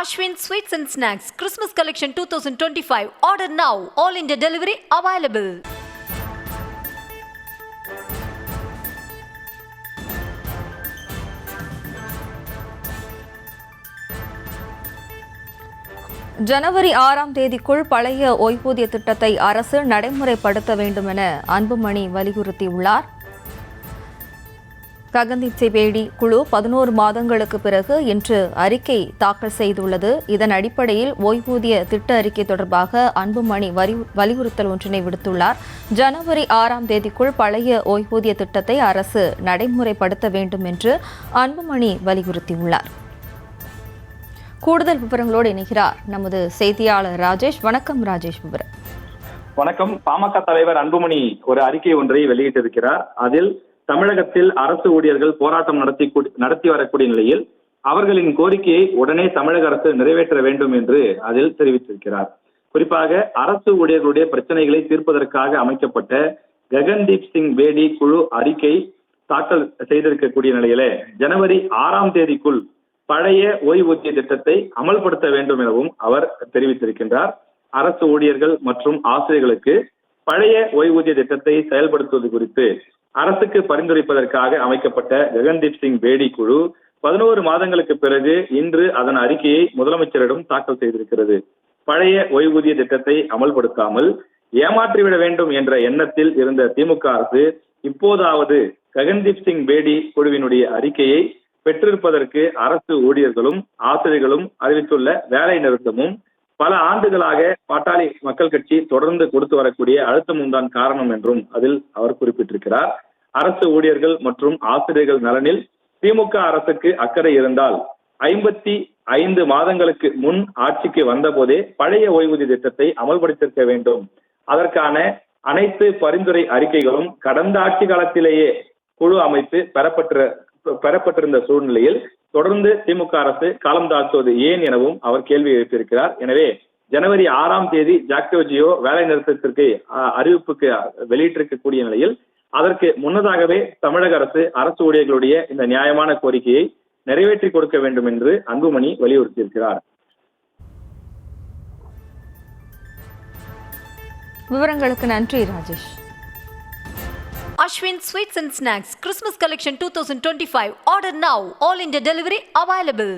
Ashwin Sweets and Snacks Christmas Collection 2025. Order now. All India delivery available. ஜனவரி 6ஆம் தேதிக்குள் பழைய ஓய்வூதிய திட்டத்தை அரசு நடைமுறைப்படுத்த வேண்டும் என அன்புமணி வலியுறுத்தியுள்ளார். ககன்தீப் சிங் பேடி குழு 11 மாதங்களுக்கு பிறகு இன்று அறிக்கை தாக்கல் செய்துள்ளது. இதன் அடிப்படையில் ஓய்வூதிய திட்ட அறிக்கை தொடர்பாக அன்புமணி வலியுறுத்தல் ஒன்றினை விடுத்துள்ளார். ஜனவரி 6ஆம் தேதிக்குள் பழைய ஓய்வூதிய திட்டத்தை அரசு நடைமுறைப்படுத்த வேண்டும் என்று அன்புமணி வலியுறுத்தியுள்ளார். கூடுதல் விவரங்களோடு இணைகிறார் நமது செய்தியாளர் ராஜேஷ். வணக்கம் ராஜேஷ். விவரம். வணக்கம். பாமக தலைவர் அன்புமணி ஒரு அறிக்கை ஒன்றை வெளியிட்டிருக்கிறார். அதில் தமிழகத்தில் அரசு ஊழியர்கள் போராட்டம் நடத்தி வரக்கூடிய நிலையில் அவர்களின் கோரிக்கையை உடனே தமிழக அரசு நிறைவேற்ற வேண்டும் என்று அதில் தெரிவித்திருக்கிறார். குறிப்பாக அரசு ஊழியர்களுடைய பிரச்சனைகளை தீர்ப்பதற்காக அமைக்கப்பட்ட ககன்தீப் சிங் பேடி குழு அறிக்கை தாக்கல் செய்திருக்கக்கூடிய நிலையில ஜனவரி 6ஆம் தேதிக்குள் பழைய ஓய்வூதிய திட்டத்தை அமல்படுத்த வேண்டும் எனவும் அவர் தெரிவித்திருக்கின்றார். அரசு ஊழியர்கள் மற்றும் ஆசிரியர்களுக்கு பழைய ஓய்வூதிய திட்டத்தை செயல்படுத்துவது குறித்து அரசுக்கு பரிந்துரைப்பதற்காக அமைக்கப்பட்ட ககன்தீப் சிங் பேடி குழு 11 மாதங்களுக்கு பிறகு இன்று அதன் அறிக்கையை முதலமைச்சரிடம் தாக்கல் செய்திருக்கிறது. பழைய ஓய்வூதிய திட்டத்தை அமல்படுத்தாமல் ஏமாற்றிவிட வேண்டும் என்ற எண்ணத்தில் இருந்த திமுக அரசு இப்போதாவது ககன்தீப் சிங் பேடி குழுவினுடைய அறிக்கையை பெற்றிருப்பதற்கு அரசு ஊழியர்களும் ஆசிரியர்களும் அறிவித்துள்ள வேலை நிறுத்தமும் பல ஆண்டுகளாக பாட்டாளி மக்கள் கட்சி தொடர்ந்து கொடுத்து வரக்கூடிய அழுத்தமும் தான் காரணம் என்றும் அதில் அவர் குறிப்பிட்டிருக்கிறார். அரசு ஊழியர்கள் மற்றும் ஆசிரியர்கள் நலனில் திமுக அரசுக்கு அக்கறை இருந்தால் 55 மாதங்களுக்கு முன் ஆட்சிக்கு வந்த போதே பழைய ஓய்வூதிய திட்டத்தை அமல்படுத்தியிருக்க வேண்டும். அதற்கான அனைத்து பரிந்துரை அறிக்கைகளும் கடந்த ஆட்சி காலத்திலேயே குழு அமைத்து பெறப்பட்டிருந்த சூழ்நிலையில் தொடர்ந்து திமுக அரசு காலம் தாழ்த்துவது ஏன் எனவும் அவர் கேள்வி எழுப்பியிருக்கிறார். எனவே ஜனவரி 6ஆம் தேதி ஜாக்டோ ஜியோ வேலை நிறுத்தத்திற்கு அறிவிப்புக்கு வெளியிட்டிருக்கக்கூடிய நிலையில் அதற்கு முன்னதாகவே தமிழக அரசு ஊழியர்களுடைய இந்த நியாயமான கோரிக்கையை நிறைவேற்றி கொடுக்க வேண்டும் என்று அன்புமணி வலியுறுத்தியிருக்கிறார். விவரங்களுக்கு நன்றி Rajesh. Ashwin Sweets and Snacks Christmas Collection 2025. Order now. All India delivery available.